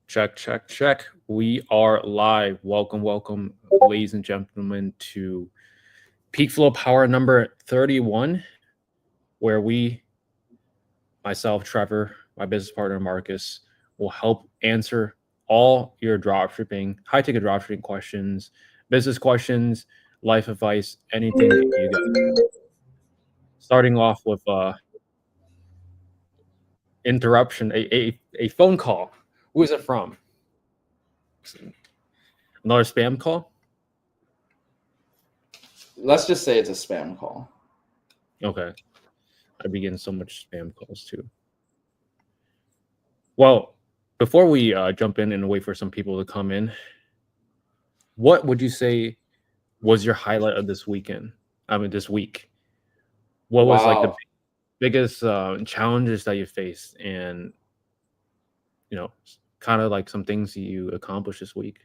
Check, check, check. We are live. Welcome, welcome, ladies and gentlemen, to PeakFlow Power number 31, where myself, Trevor, my business partner, Marcus, will help answer all your dropshipping, high-ticket dropshipping questions, business questions, life advice, anything that you got. Starting off with interruption, a phone call. Who is it from? Another spam call? Let's just say it's a spam call. Okay. I be getting so much spam calls too. Well, before we jump in and wait for some people to come in, what would you say was your highlight of this weekend? This week. What was like the biggest challenges that you faced, and kind of like some things you accomplished this week?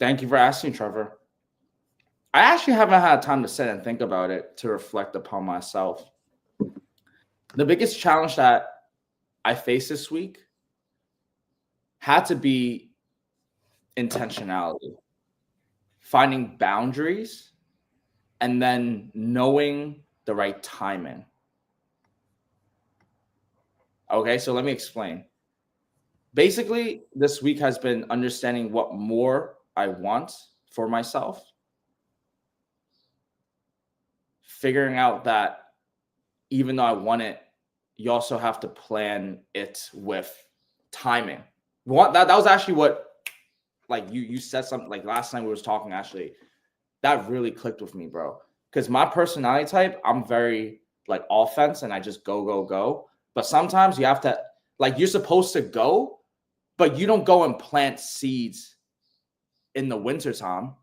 Thank you for asking, Trevor. I actually haven't had time to sit and think about it, to reflect upon myself. The biggest challenge that I faced this week had to be intentionality, finding boundaries, and then knowing the right timing. Okay, so let me explain. Basically, this week has been understanding what more I want for myself, figuring out that even though I want it, you also have to plan it with timing. That was actually what, like you said something, like last time we was talking, actually, that really clicked with me, bro. Because my personality type, I'm very like offense and I just go. But sometimes you have to, like, you're supposed to go, but you don't go and plant seeds in the wintertime,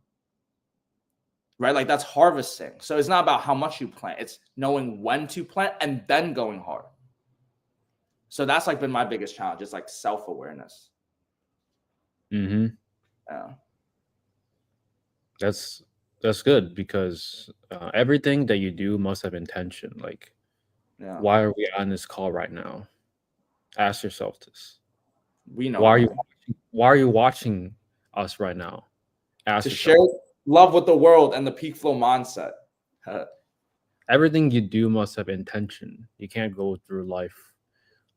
right? Like, that's harvesting. So it's not about how much you plant. It's knowing when to plant and then going hard. So that's like been my biggest challenge. It's like self-awareness. Mm-hmm. Yeah. That's good, because everything that you do must have intention. Like, Yeah. why are we on this call right now? Ask yourself this. We know why are you watching us right now? Ask to yourself. share love with the world and the PeakFlow mindset. Everything you do must have intention. You can't go through life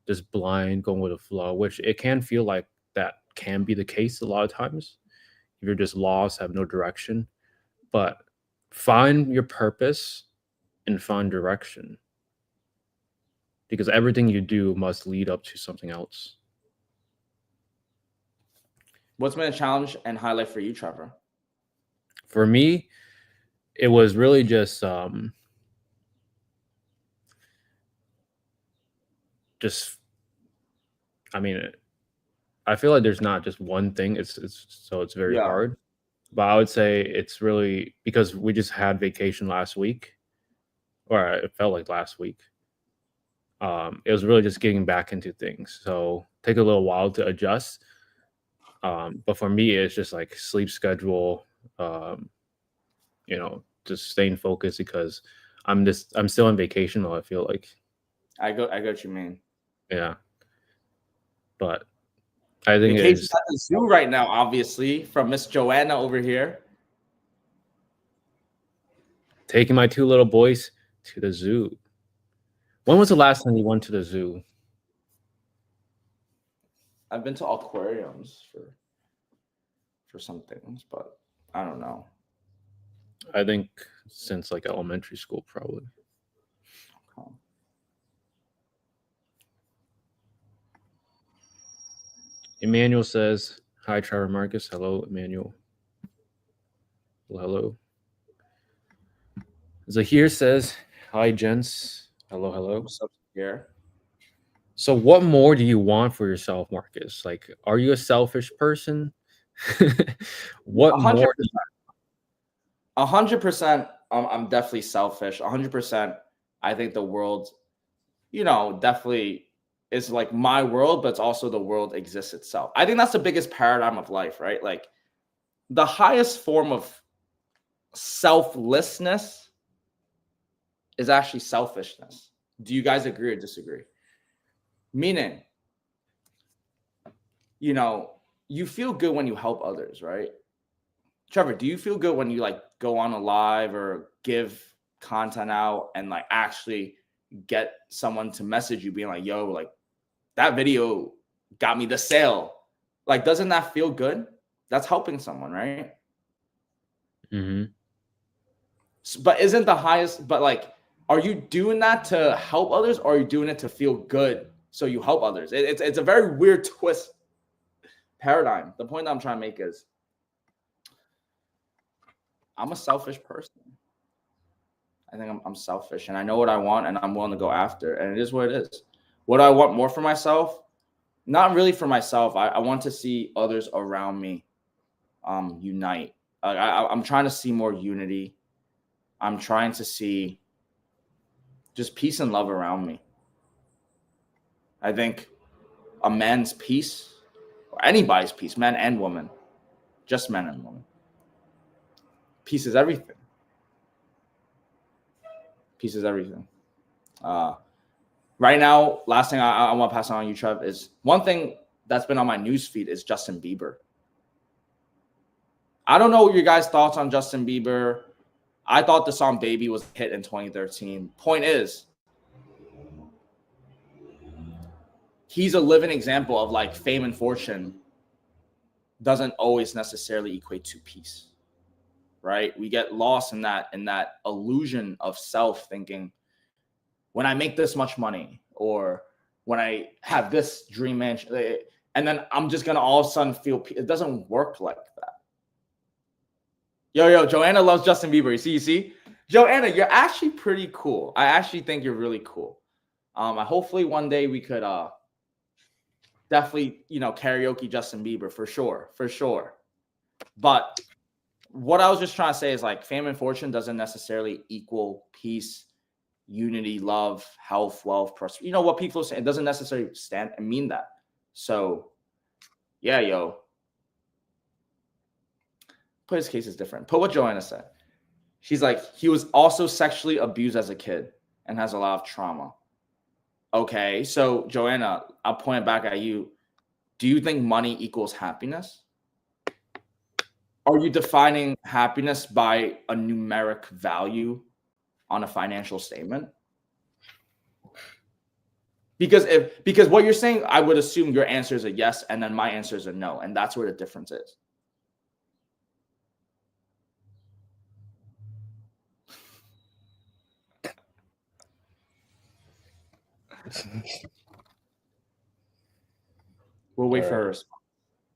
just blind, going with the flow, which it can feel like that can be the case a lot of times. If you're just lost, have no direction. But find your purpose and find direction, because everything you do must lead up to something else. What's been a challenge and highlight for you, Trevor? For me, it was really just I feel like there's not just one thing. It's very hard. But I would say it's really because we just had vacation last week, or it felt like last week. It was really just getting back into things. So take a little while to adjust. But for me, it's just like sleep schedule, just staying focused, because I'm still on vacation though, I feel like. I got what you mean. Yeah. But I think vacation's at the zoo right now, obviously, from Miss Joanna over here. Taking my two little boys to the zoo. When was the last time you went to the zoo? I've been to aquariums for some things, but I don't know. I think since like elementary school, probably. Okay. Emmanuel says, "Hi, Trevor Marcus." Hello, Emmanuel. Hello. Zahir says, "Hi, gents." Hello. What's up here? So what more do you want for yourself, Marcus? Like, are you a selfish person? What 100%. more? 100%. I'm definitely selfish. 100%. I think the world, definitely is like my world, but it's also the world exists itself. I think that's the biggest paradigm of life, right? Like, the highest form of selflessness is actually selfishness. Do you guys agree or disagree? Meaning, you know, you feel good when you help others, right? Trevor, do you feel good when you like go on a live or give content out and like actually get someone to message you being like, yo, like that video got me the sale? Like, doesn't that feel good? That's helping someone, right? Mm-hmm. But isn't the highest, but like, are you doing that to help others or are you doing it to feel good so you help others? It's a very weird twist paradigm. The point that I'm trying to make is I'm a selfish person. I think I'm selfish and I know what I want and I'm willing to go after. And it is what it is. What do I want more for myself? Not really for myself. I want to see others around me unite. I'm trying to see more unity. I'm trying to see just peace and love around me. I think a man's peace, or anybody's peace, man and woman, just men and women. Peace is everything. Peace is everything. Right now, last thing I want to pass on you, Trev, is one thing that's been on my news feed is Justin Bieber. I don't know what your guys' thoughts on Justin Bieber. I thought the song Baby was a hit in 2013. Point is, he's a living example of like fame and fortune doesn't always necessarily equate to peace, right? We get lost in that illusion of self thinking, when I make this much money or when I have this dream mansion, and then I'm just gonna all of a sudden feel it doesn't work like that. Yo, Joanna loves Justin Bieber. You see? Joanna, you're actually pretty cool. I actually think you're really cool. Hopefully one day we could definitely, karaoke Justin Bieber for sure. But what I was just trying to say is like fame and fortune doesn't necessarily equal peace, unity, love, health, wealth, prosperity. You know what people say? It doesn't necessarily stand and mean that. So, yeah, yo. But his case is different. Put what Joanna said. She's like, he was also sexually abused as a kid and has a lot of trauma. Okay, so Joanna, I'll point it back at you. Do you think money equals happiness? Are you defining happiness by a numeric value on a financial statement? Because what you're saying, I would assume your answer is a yes, and then my answer is a no, and that's where the difference is. We'll wait for her response.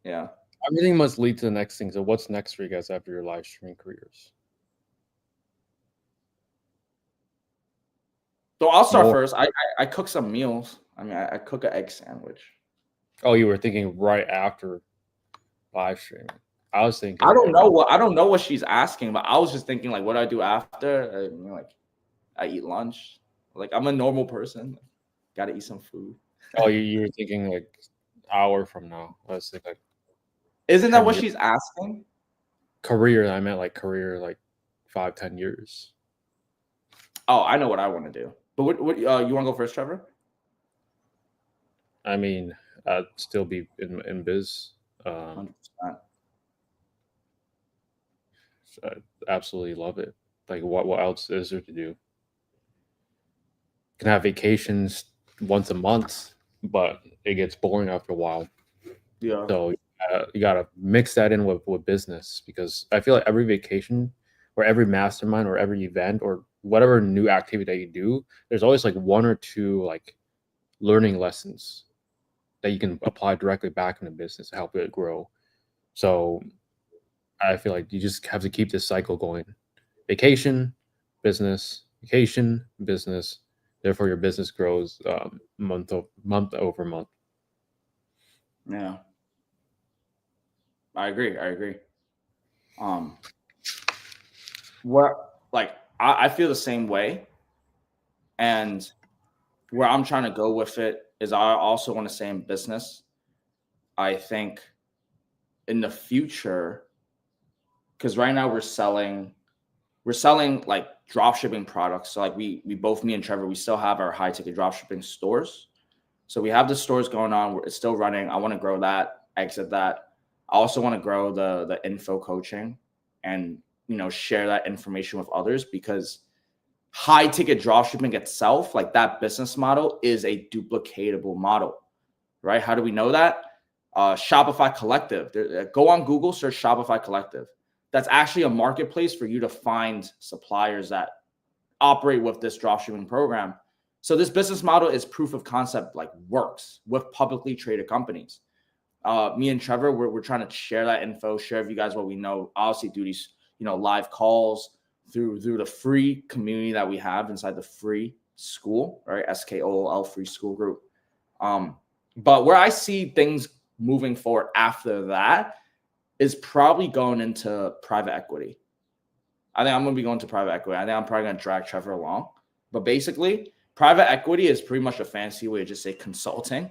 Yeah. Everything must lead to the next thing. So what's next for you guys after your live streaming careers? So I'll start first. I cook some meals. I mean, I cook an egg sandwich. Oh, you were thinking right after live streaming. I was thinking. I don't know what she's asking, but I was just thinking like, what do I do after? I eat lunch. Like I'm a normal person. Got to eat some food. Oh, you were thinking like hour from now. I was thinking like. Isn't that what she's asking? Career. I meant like career, like 5-10 years. Oh, I know what I want to do. But what you want to go first, Trevor? I mean, I'd still be in biz. 100%. I absolutely love it. Like, what else is there to do? You can have vacations once a month, but it gets boring after a while. Yeah. So you gotta mix that in with business, because I feel like every vacation or every mastermind or every event or whatever new activity that you do, there's always like one or two like learning lessons that you can apply directly back into business to help it grow. So I feel like you just have to keep this cycle going. Vacation, business, vacation, business. Therefore, your business grows month over month. Yeah. I agree. I feel the same way. And where I'm trying to go with it is I also want to say in business, I think in the future, because right now we're selling like dropshipping products. So like we both, me and Trevor, we still have our high ticket dropshipping stores. So we have the stores going on. It's still running. I want to grow that. exit that. I also want to grow the info coaching and, you know, share that information with others, because high ticket dropshipping itself, like that business model, is a duplicatable model, right? How do we know that? Shopify Collective. Go on Google, search Shopify Collective. That's actually a marketplace for you to find suppliers that operate with this dropshipping program. So this business model is proof of concept, like works with publicly traded companies. Me and Trevor, we're trying to share that info, share with you guys what we know. Obviously, do these, you know, live calls through the free community that we have inside the free school, right? SKOOL free school group. But where I see things moving forward after that is probably going into private equity. I think I'm going to be going to private equity. I think I'm probably going to drag Trevor along. But basically, private equity is pretty much a fancy way to just say consulting.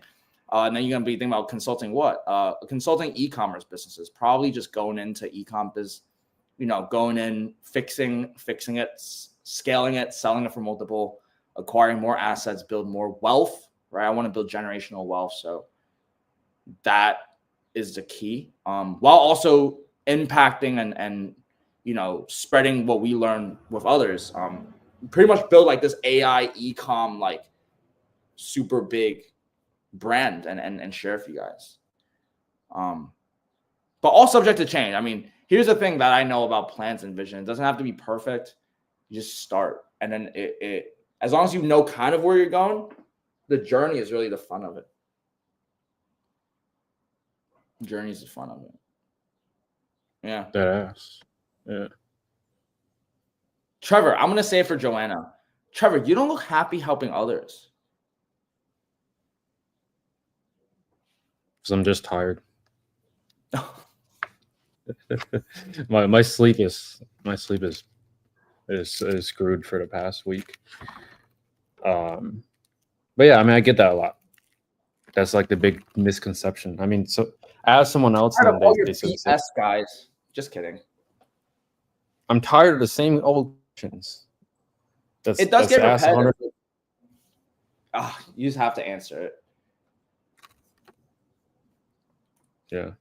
And then you're going to be thinking about consulting what? Consulting e-commerce businesses, probably just going into e-com business, you know, going in, fixing it, scaling it, selling it for multiple, acquiring more assets, build more wealth, right? I want to build generational wealth. So that is the key, while also impacting and you know, spreading what we learn with others. Pretty much build like this AI e-com, like super big brand and share for you guys. But all subject to change. I mean, here's the thing that I know about plans and vision. It doesn't have to be perfect. You just start. And then it as long as you know kind of where you're going, the journey is really the fun of it. The journey is the fun of it. Yeah. That ass. Yeah. Trevor, I'm going to say it for Joanna. Trevor, you don't look happy helping others. Because I'm just tired. my sleep is screwed for the past week. But yeah, I mean, I get that a lot. That's like the big misconception. I mean, so as someone else, Out of all your they BS guys, just kidding. I'm tired of the same old questions. It does get repetitive. You just have to answer it. Yeah.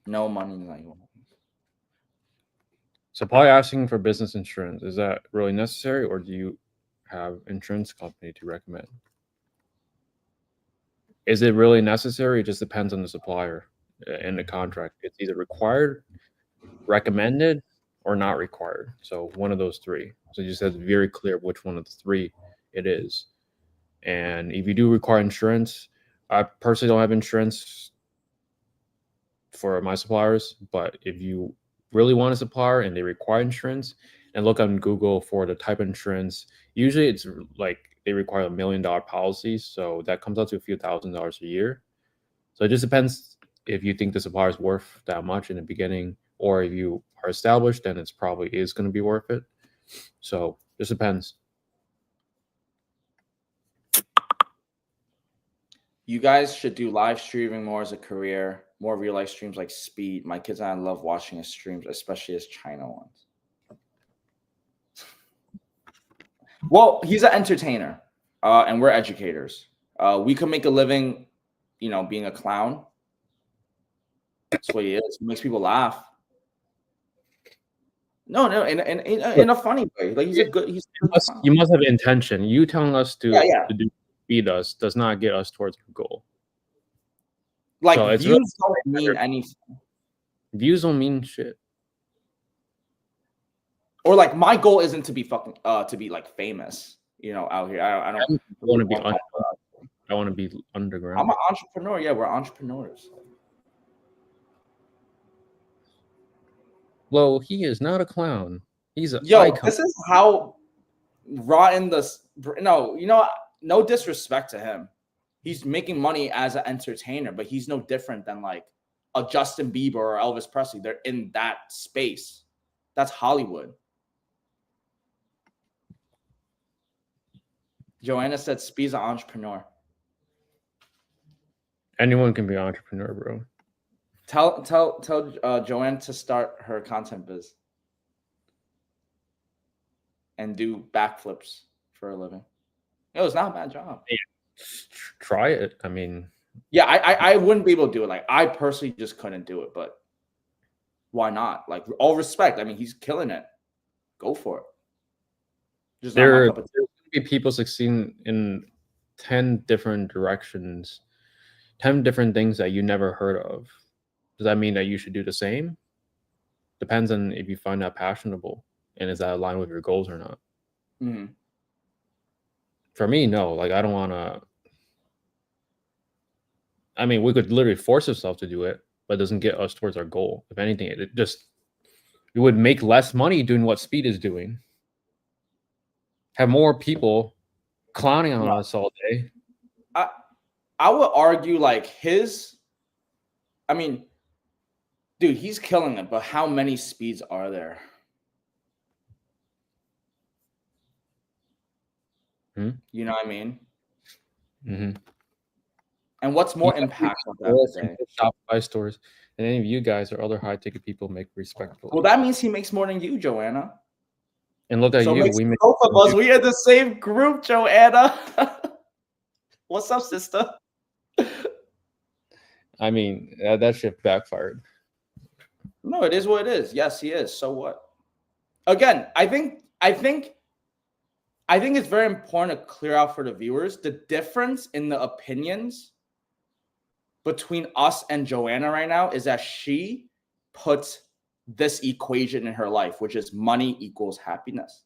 No money. Supply asking for business insurance, is that really necessary, or do you have insurance company to recommend? Is it really necessary? It just depends on the supplier and the contract. It's either required, recommended, or not required. So one of those three. So you just have to be very clear which one of the three it is. And if you do require insurance, I personally don't have insurance for my suppliers, but if you really want a supplier and they require insurance, and look on Google for the type of insurance, usually it's like they require $1 million policies, so that comes out to a few $1,000s a year. So it just depends if you think the supplier is worth that much in the beginning, or if you are established, then it's probably is going to be worth it. So it just depends. You guys should do live streaming more as a career, more real life streams like Speed. My kids and I love watching his streams, especially his China ones. Well, he's an entertainer, and we're educators. We can make a living, you know, being a clown. That's what he is. He makes people laugh. No, in a funny way. Like he's a good. You must have intention. You telling us to feed us does not get us towards our goal. Like so views don't mean anything. Views don't mean shit. Or like my goal isn't to be fucking to be like famous, you know, out here. I don't want to be. I want to be underground. I'm an entrepreneur. Yeah, we're entrepreneurs. Well, he is not a clown. He's a icon. This is how rotten this. No, you know, no disrespect to him. He's making money as an entertainer, but he's no different than like a Justin Bieber or Elvis Presley. They're in that space. That's Hollywood. Joanna said Speed's an entrepreneur. Anyone can be an entrepreneur, bro. Tell Joanne to start her content biz and do backflips for a living. It's not a bad job. Yeah. Try it. I mean, yeah, I wouldn't be able to do it. Like, I personally just couldn't do it, but why not? Like, all respect. I mean, he's killing it. Go for it. Just not my there's cup of tea. going to be people succeeding in 10 different directions, 10 different things that you never heard of. Does that mean that you should do the same? Depends on if you find that passionable and is that aligned with your goals or not. Mhm. For me, no. Like, I don't want to. I mean, we could literally force ourselves to do it, but it doesn't get us towards our goal. If anything, it just we would make less money doing what Speed is doing. Have more people clowning on us all day. I would argue like I mean, dude, he's killing it, but how many speeds are there? You know what I mean? Mm-hmm. And what's more impactful at the end of the day? Shopify stores than any of you guys or other high ticket people make respectfully. Well, that means he makes more than you, Joanna. And look at So you. We make both of us. We in the same group, Joanna. What's up, sister? I mean, that shit backfired. No, it is what it is. Yes, he is. So what? Again, I think it's very important to clear out for the viewers the difference in the opinions between us and Joanna right now is that she puts this equation in her life, which is money equals happiness.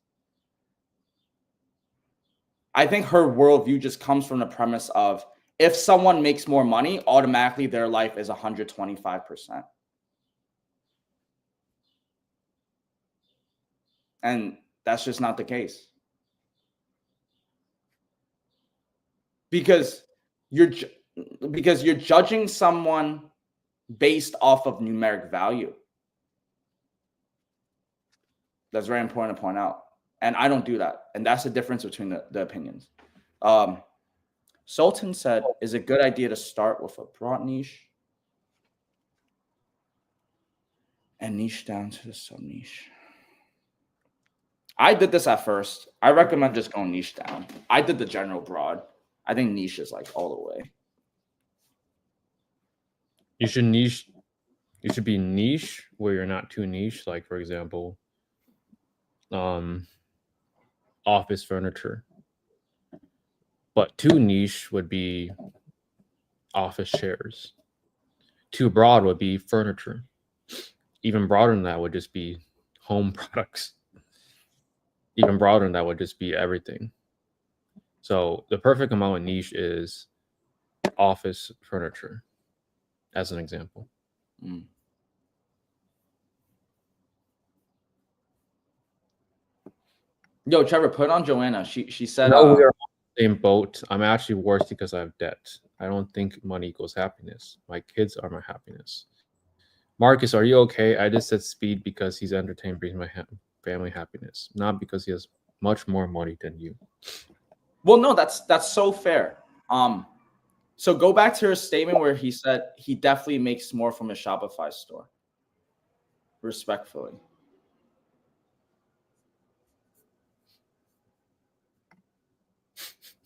I think her worldview just comes from the premise of if someone makes more money, automatically their life is 125%. And that's just not the case. Because you're judging someone based off of numeric value. That's very important to point out. And I don't do that. And that's the difference between the opinions. Sultan said, is it a good idea to start with a broad niche and niche down to the sub niche? I did this at first. I recommend just going niche down. I did the general broad. I think niche is like all the way. You should niche. You should be niche where you're not too niche. Like, for example, office furniture. But too niche would be office chairs. Too broad would be furniture. Even broader than that would just be home products. Even broader than that would just be everything. So the perfect amount of niche is office furniture, as an example. Yo, Trevor, put on Joanna. She said, no, we are on the same boat. I'm actually worse because I have debt. I don't think money equals happiness. My kids are my happiness. Marcus, are you okay? I just said Speed because he's entertained, brings my family happiness, not because he has much more money than you. Well, no, that's so fair. So go back to her statement where he said he definitely makes more from a Shopify store. Respectfully.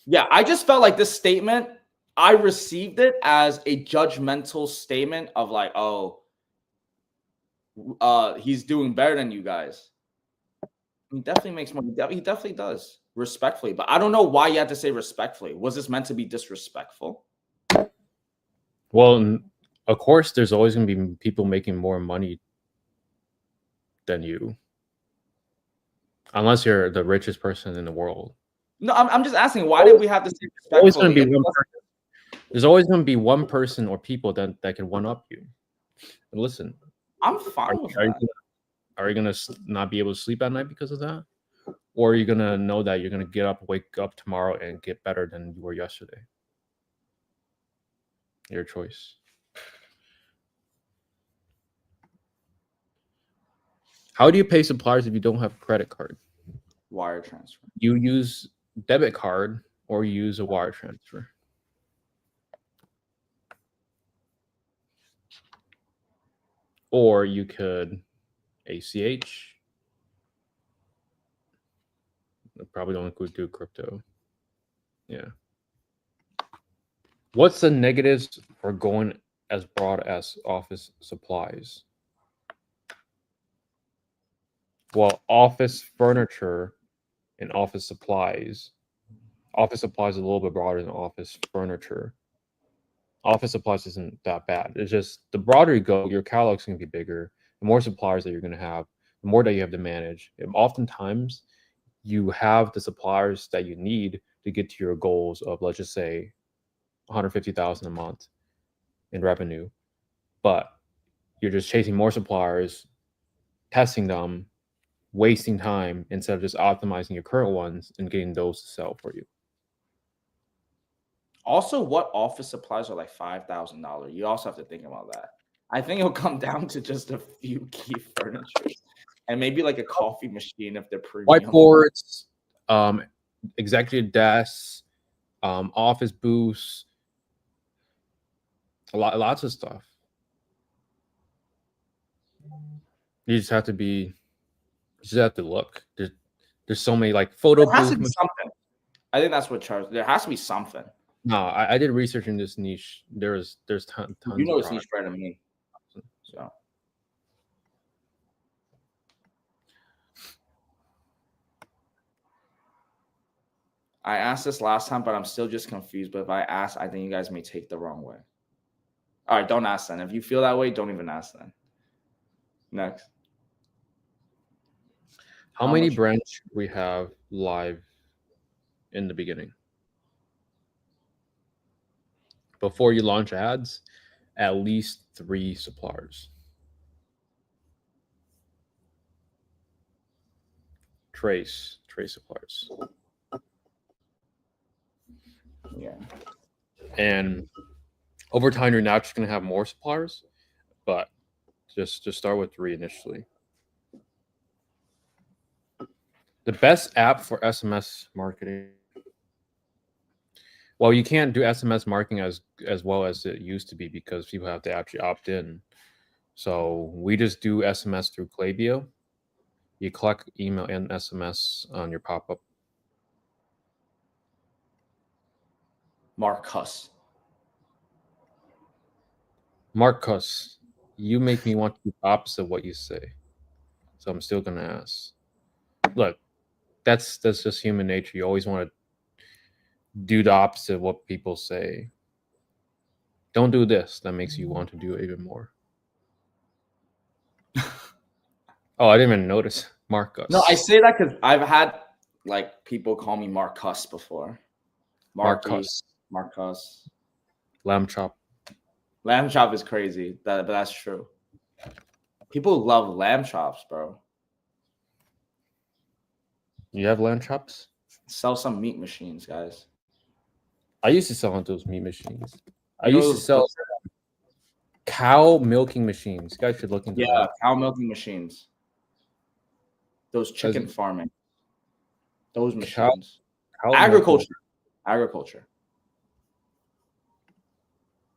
Yeah, I just felt like this statement, I received it as a judgmental statement of like, oh, he's doing better than you guys. He definitely makes money. He definitely does. Respectfully. But I don't know why you had to say respectfully. Was this meant to be disrespectful? Well, of course, there's always going to be people making more money than you. Unless you're the richest person in the world. No, I'm just asking, why did we have to say respectfully? There's always going to be one person or people that can one-up you. And listen, I'm fine with that. Are you going to not be able to sleep at night because of that? Or are you going to know that you're going to wake up tomorrow and get better than you were yesterday? Your choice. How do you pay suppliers if you don't have a credit card? Wire transfer. You use debit card or you use a wire transfer. or you could ACH. I probably don't do crypto. Yeah. What's the negatives for going as broad as office supplies? Well, office furniture and office supplies. Office supplies is a little bit broader than office furniture. Office supplies isn't that bad. It's just the broader you go, your catalog's going to be bigger. The more suppliers that you're going to have, the more that you have to manage. And oftentimes, you have the suppliers that you need to get to your goals of, let's just say, 150,000 a month in revenue, but you're just chasing more suppliers, testing them, wasting time instead of just optimizing your current ones and getting those to sell for you. Also, what office supplies are like $5,000? You also have to think about that. I think it'll come down to just a few key furniture and maybe like a coffee machine if they're premium. Whiteboards, executive desks, office booths, lots of stuff. You just have to look. There's so many like photo There has to booth. be something. I think that's what charges. There has to be something. No, I did research in this niche. There's tons. You know of it's niche better than me. So I asked this last time, but I'm still just confused. But if I ask, I think you guys may take the wrong way. All right, don't ask then. If you feel that way, don't even ask then. Next. How many brands should we have live in the beginning? Before you launch ads, at least 3 suppliers. Trace suppliers. Yeah. And over time, you're not just going to have more suppliers, but just start with 3 initially. The best app for SMS marketing. Well, you can't do SMS marketing as well as it used to be because people have to actually opt in. So we just do SMS through Klaviyo. You collect email and SMS on your pop-up. Marcus, you make me want to do the opposite of what you say. So I'm still gonna ask. Look, that's just human nature. You always want to do the opposite of what people say. Don't do this. That makes you want to do it even more. Oh, I didn't even notice. Marcus. No, I say that because I've had like people call me Marcus before. Marcus. Lamb chop. Lamb chop is crazy. But that's true. People love lamb chops, bro. You have lamb chops? Sell some meat machines, guys. I used to sell on those meat machines. I used to sell cow milking machines. You guys should look into that. Yeah, cow milking machines. Those chicken farming. Those machines. Cow Agriculture.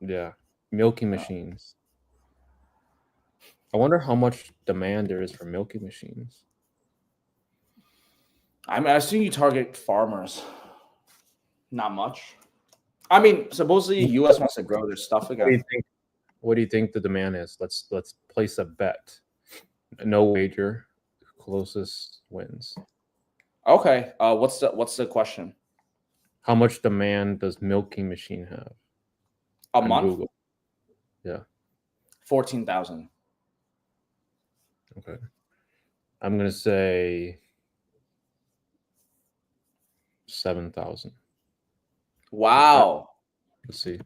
Yeah, milking machines. I wonder how much demand there is for milking machines. I mean, I assume you target farmers. Not much. I mean, supposedly U.S. wants to grow their stuff again. What do you think the demand is? Let's place a bet. No wager. Closest wins. Okay. What's the question? How much demand does milking machine have? A month? Google. Yeah. 14,000. Okay. I'm gonna say 7,000. Wow. Let's see.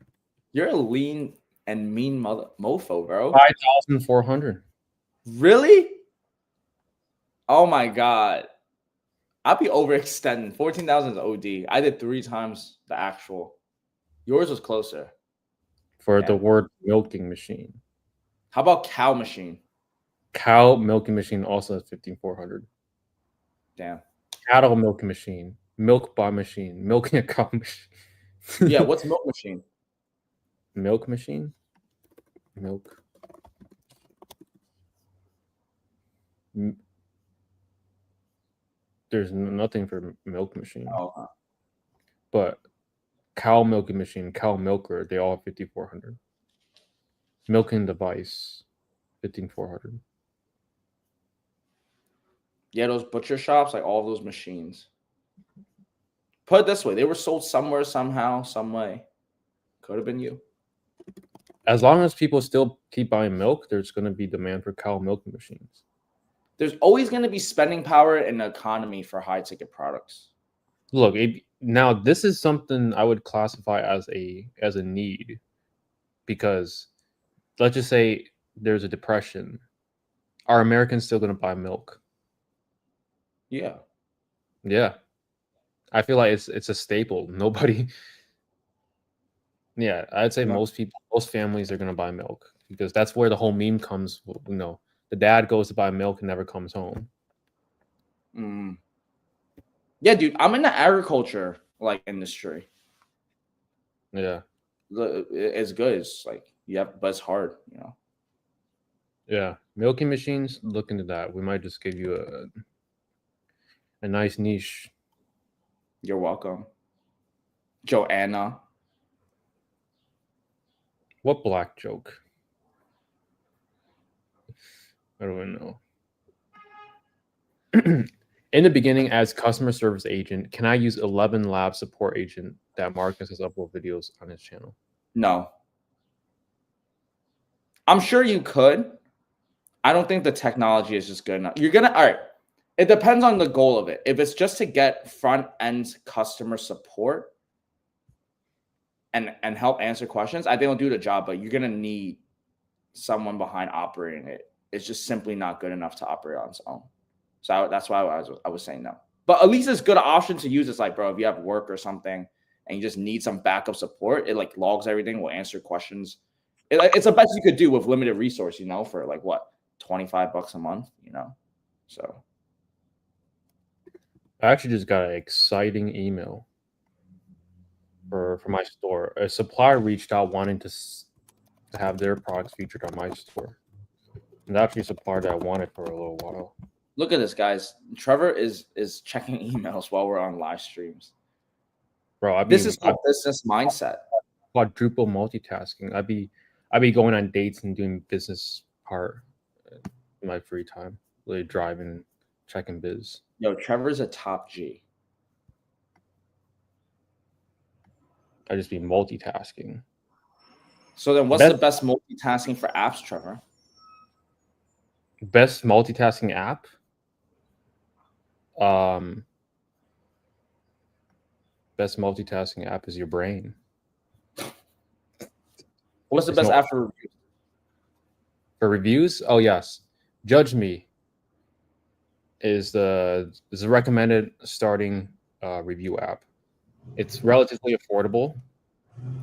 You're a lean and mean mofo, bro. 5,400. Really? Oh my god. I'll be overextending. 14,000 is OD. I did 3 times the actual. Yours was closer. For the word milking machine. How about cow machine? Cow milking machine also has 15,400. Damn. Cattle milking machine. Milk bar machine. Milking a cow machine. Yeah, what's milk machine? Milk machine? Milk. There's nothing for milk machine, Oh, but cow milking machine, cow milker, they all have 5400. Milking device, 15400. yeah, those butcher shops, like all of those machines. Put it this way, they were sold somewhere, somehow, some way. Could have been you. As long as people still keep buying milk, there's going to be demand for cow milking machines. There's always going to be spending power in the economy for high ticket products. Look, now this is something I would classify as a need, because let's just say there's a depression. Are Americans still going to buy milk? Yeah. Yeah. I feel like it's a staple. Nobody. Yeah, I'd say most families are going to buy milk, because that's where the whole meme comes. You know, the dad goes to buy milk and never comes home. Mm. Yeah, dude, I'm in the agriculture like industry. Yeah. It's good. It's like but it's hard, you know. Yeah, milking machines. Look into that. We might just give you a nice niche. You're welcome. Joanna. What black joke? I don't even know. In the beginning, as customer service agent, can I use 11 Lab support agent that Marcus has uploaded videos on his channel? No. I'm sure you could. I don't think the technology is just good enough. All right. It depends on the goal of it. If it's just to get front end customer support and help answer questions, I think it'll do the job, but you're gonna need someone behind operating it. It's just simply not good enough to operate on its own. So that's why I was saying no. But at least it's a good option to use. It's like, bro, if you have work or something and you just need some backup support, it like logs everything, will answer questions. It's the best you could do with limited resource, you know, for like what, $25 a month, you know? So I actually just got an exciting email for my store. A supplier reached out wanting to have their products featured on my store. And actually a supplier that I wanted for a little while. look at this, guys. Trevor is checking emails while we're on live streams. Bro, This is called business mindset. Quadruple multitasking. I'd be going on dates and doing business part in my free time, really driving, checking biz. Yo, Trevor's a top G. I just be multitasking. So then what's the best multitasking for apps, Trevor? Best multitasking app? Best multitasking app is your brain. What's the best app for reviews? For reviews? Oh yes. Judge Me is the recommended starting review app. It's relatively affordable.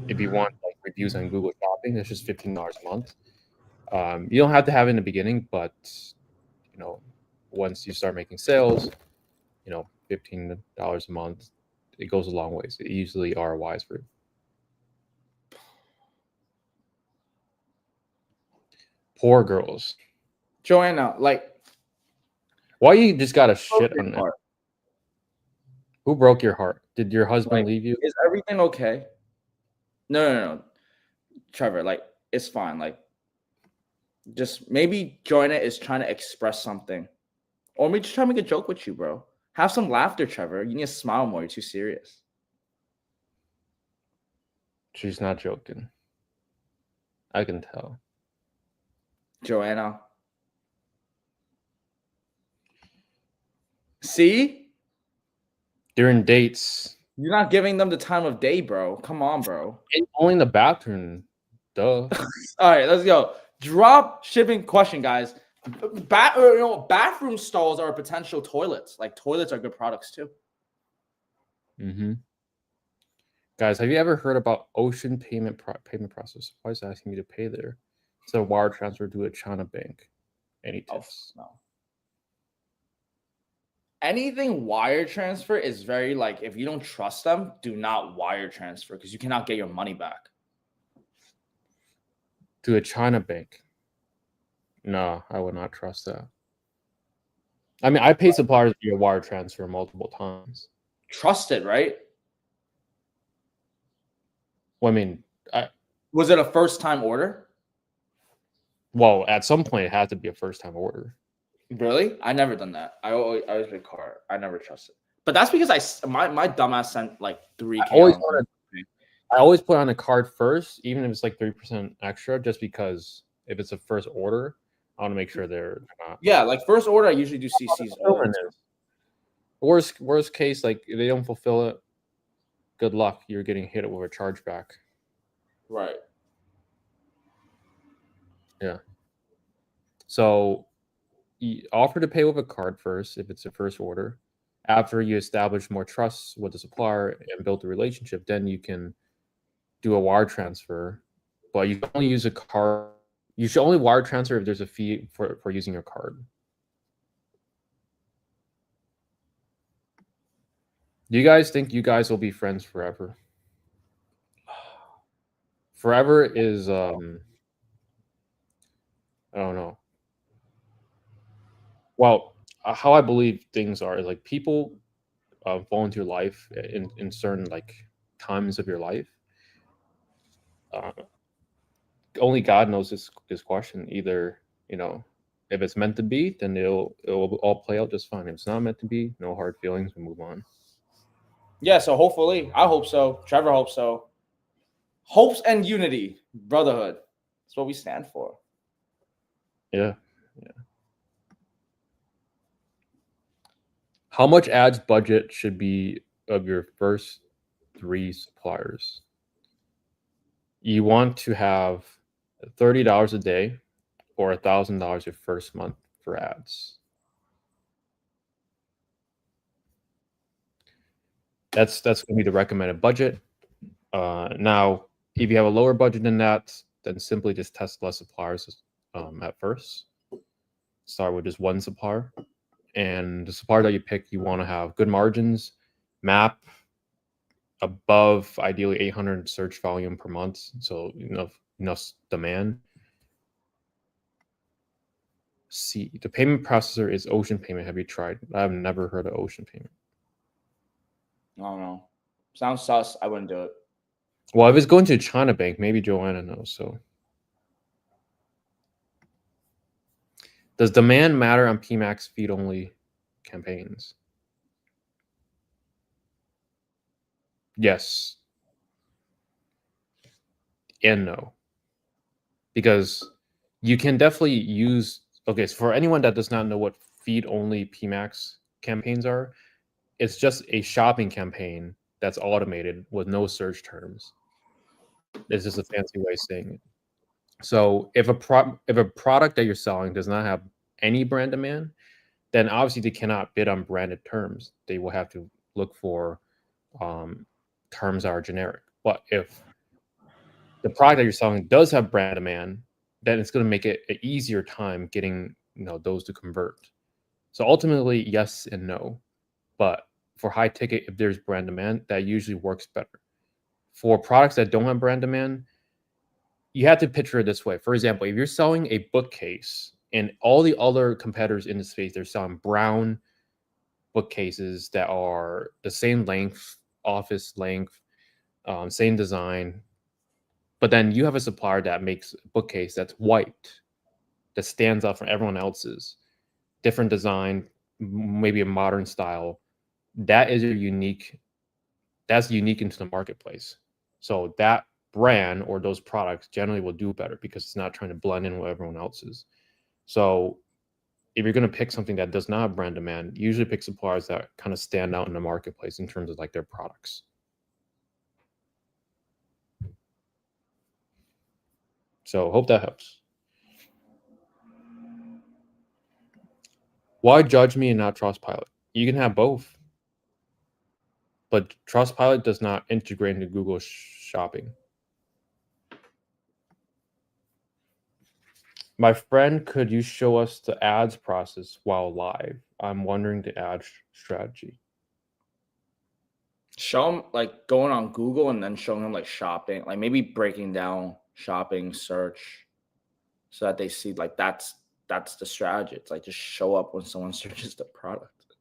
If you want like reviews on Google Shopping, it's just $15 a month. You don't have to have it in the beginning, but you know, once you start making sales, you know, $15 a month, it goes a long ways. It usually ROIs for it. Poor girls. Joanna, like, why you just got to shit on that? Who broke your heart? Did your husband leave you? Is everything okay? No. Trevor, like, it's fine. Like, just maybe Joanna is trying to express something. Or maybe just trying to make a joke with you, bro. Have some laughter, Trevor. You need to smile more. You're too serious. She's not joking. I can tell. Joanna. See? During dates. You're not giving them the time of day, bro. Come on, bro. Only in the bathroom. Duh. All right, let's go. Drop shipping question, guys. Bathroom stalls are potential toilets. Like, toilets are good products too. Mm-hmm. Guys, have you ever heard about Ocean payment process? Why is it asking me to pay there? It's a wire transfer to a China bank. Any tips? Oh, no. Anything wire transfer is very like, if you don't trust them, do not wire transfer because you cannot get your money back. To a China bank? No, I would not trust that. I mean, I pay suppliers via wire transfer multiple times. Trusted, right? Well, I mean, Was it a first time order? well, at some point it had to be a first time order. Really? I never done that. I always pay card. I never trusted. But that's because my dumbass sent like 3K. I always put on a card first, even if it's like 3% extra, just because if it's a first order, I want to make sure they're not. Yeah, like first order, I usually do CCs. Worst case, like if they don't fulfill it, good luck. You're getting hit with a chargeback. Right. Yeah. So you offer to pay with a card first if it's a first order. After you establish more trust with the supplier and build a relationship, then you can do a wire transfer. But you can only use a card. You should only wire transfer if there's a fee for using your card. Do you guys think you guys will be friends forever? Forever is I don't know. Well, how I believe things are is like people fall into your life in certain like times of your life. Only God knows this question. Either if it's meant to be, then it'll all play out just fine. If it's not meant to be, no hard feelings. We move on. Yeah. So hopefully, I hope so. Trevor hopes so. Hopes and unity, brotherhood. That's what we stand for. Yeah. How much ads budget should be of your first 3 suppliers? You want to have $30 a day or $1,000 your first month for ads. That's going to be the recommended budget. Now, if you have a lower budget than that, then simply just test less suppliers at first. Start with just one supplier, and the supplier that you pick, you want to have good margins, map above ideally 800 search volume per month, so enough demand. See, the payment processor is Ocean Payment. Have you tried? I've never heard of Ocean Payment. I don't know. Sounds sus. I wouldn't do it. Well, if it's going to China Bank, maybe Joanna knows. So, does demand matter on PMAX feed only campaigns? Yes and no, because you can definitely use. Okay, so for anyone that does not know what feed only PMAX campaigns are, it's just a shopping campaign that's automated with no search terms. It's just a fancy way of saying it. So if a product that you're selling does not have any brand demand, then obviously they cannot bid on branded terms. They will have to look for terms that are generic. But if the product that you're selling does have brand demand, then it's going to make it an easier time getting those to convert. So ultimately, yes and no. But for high ticket, if there's brand demand, that usually works better. For products that don't have brand demand, you have to picture it this way. For example, if you're selling a bookcase and all the other competitors in the space, they're selling brown bookcases that are the same length, office length, same design, but then you have a supplier that makes a bookcase that's white, that stands out from everyone else's, different design, maybe a modern style. That is unique. That's unique into the marketplace. So that brand or those products generally will do better because it's not trying to blend in with everyone else's. So if you're going to pick something that does not have brand demand, usually pick suppliers that kind of stand out in the marketplace in terms of like their products. So hope that helps. Why judge me and not Trustpilot? You can have both. But Trustpilot does not integrate into Google Shopping. My friend, could you show us the ads process while live? I'm wondering the ad strategy. Show him like going on Google and then showing him like shopping, like maybe breaking down shopping search so that they see like that's that's the strategy. It's like just show up when someone searches the product.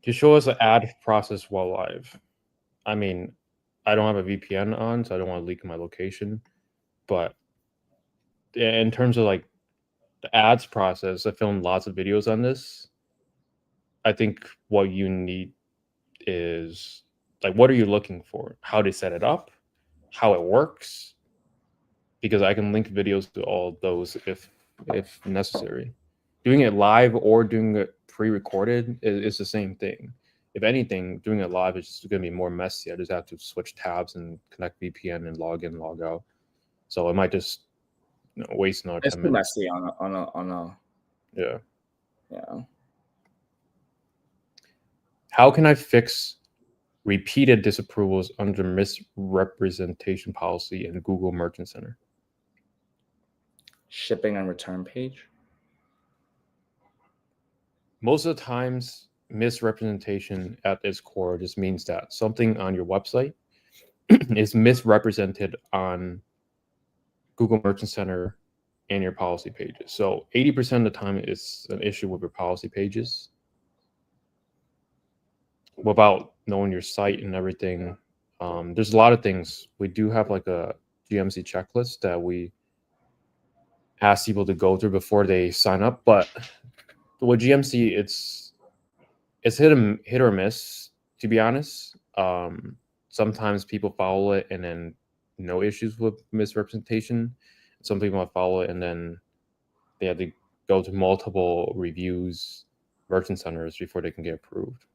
Just show us the ad process while live. I mean, I don't have a VPN on, so I don't want to leak my location. But in terms of like the ads process, I filmed lots of videos on this. I think what you need is like, what are you looking for? How to set it up, how it works, because I can link videos to all those if necessary. Doing it live or doing it pre-recorded is the same thing. If anything, doing it live is just going to be more messy. I just have to switch tabs and connect VPN and log in, log out. So it might just waste another 10 minutes. It's too messy on a Yeah. yeah. How can I fix repeated disapprovals under misrepresentation policy in Google Merchant Center? Shipping and return page. Most of the times, misrepresentation at its core just means that something on your website is misrepresented on Google Merchant Center and your policy pages. So 80% of the time it's an issue with your policy pages. Without knowing your site and everything, there's a lot of things. We do have like a GMC checklist that we ask people to go through before they sign up. But with GMC, it's hit or miss, to be honest. Sometimes people follow it and then no issues with misrepresentation. Some people might follow it and then they have to go to multiple reviews, merchant centers before they can get approved.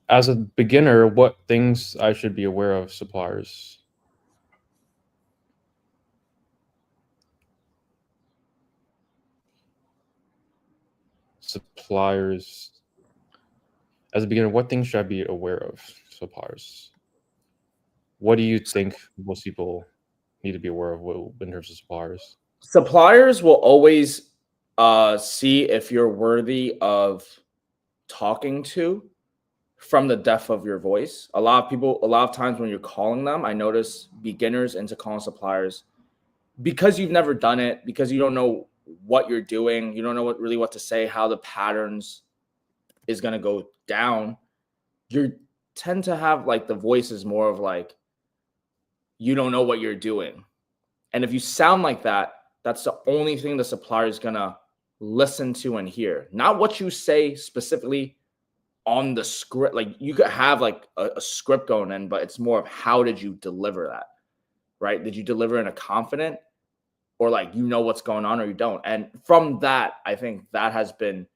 As a beginner, what things I should be aware of suppliers? Suppliers. As a beginner, what things should I be aware of suppliers? What do you think most people need to be aware of in terms of suppliers? Suppliers will always see if you're worthy of talking to from the depth of your voice. A lot of times when you're calling them, I notice beginners into calling suppliers, because you've never done it, because you don't know what you're doing, you don't know what to say, how the patterns is going to go down. You tend to have like the voice is more of like, you don't know what you're doing. And if you sound like that, that's the only thing the supplier is going to listen to and hear. Not what you say specifically on the script. Like you could have like a script going in, but it's more of how did you deliver that, right? Did you deliver in a confident or like, you know what's going on or you don't? And from that, I think that has been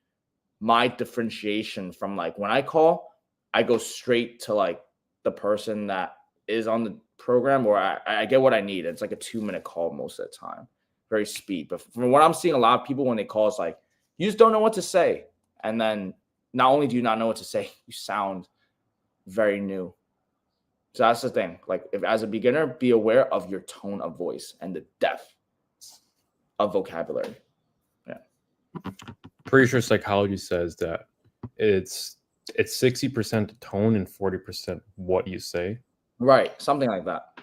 my differentiation from like when I call, I go straight to like the person that is on the program, or I get what I need. It's like a 2-minute call most of the time, very speed. But from what I'm seeing, a lot of people when they call, it's like, you just don't know what to say. And then not only do you not know what to say, you sound very new. So that's the thing. Like if as a beginner, be aware of your tone of voice and the depth of vocabulary. Yeah. Pretty sure psychology says that it's 60% the tone and 40% what you say. Right. Something like that.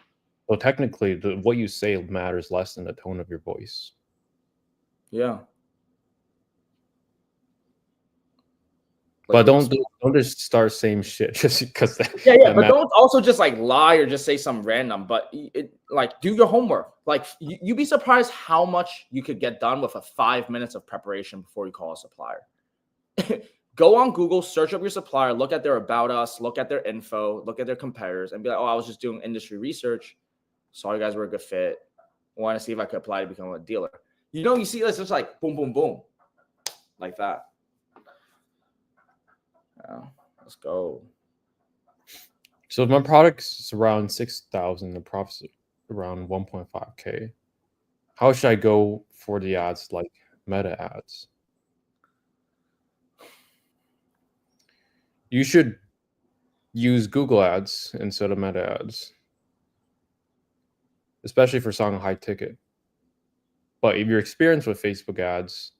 Well, technically, what you say matters less than the tone of your voice. Yeah. But don't just start saying shit just because. But don't also just like lie or just say something random. But like do your homework. Like you'd be surprised how much you could get done with a 5 minutes of preparation before you call a supplier. Go on Google, search up your supplier, look at their about us, look at their info, look at their competitors, and be like, oh, I was just doing industry research. Saw you guys were a good fit. Want to see if I could apply to become a dealer. You see it's just like boom, boom, boom. Like that. Yeah, let's go. So if my product's around 6,000, the profit's around 1.5K. How should I go for the ads like meta ads? You should use Google ads instead of meta ads, especially for selling high ticket. But if you're experienced with Facebook ads,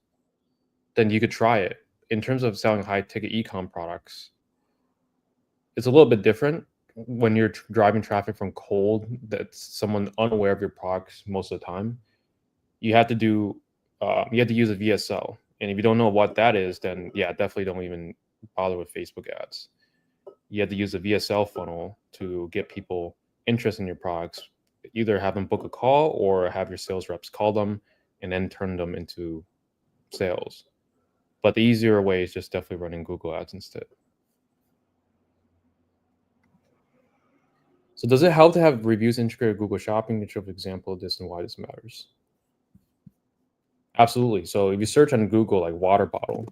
then you could try it. In terms of selling high ticket e-com products, it's a little bit different. when you're driving traffic from cold, that's someone unaware of your products most of the time, you have to do you have to use a VSL. And if you don't know what that is, then yeah, definitely don't even bother with Facebook ads. You have to use a VSL funnel to get people interested in your products. Either have them book a call or have your sales reps call them and then turn them into sales. But the easier way is just definitely running Google ads instead. So does it help to have reviews integrated with Google Shopping? Can you give an example of this and why this matters? Absolutely. So if you search on Google like water bottle,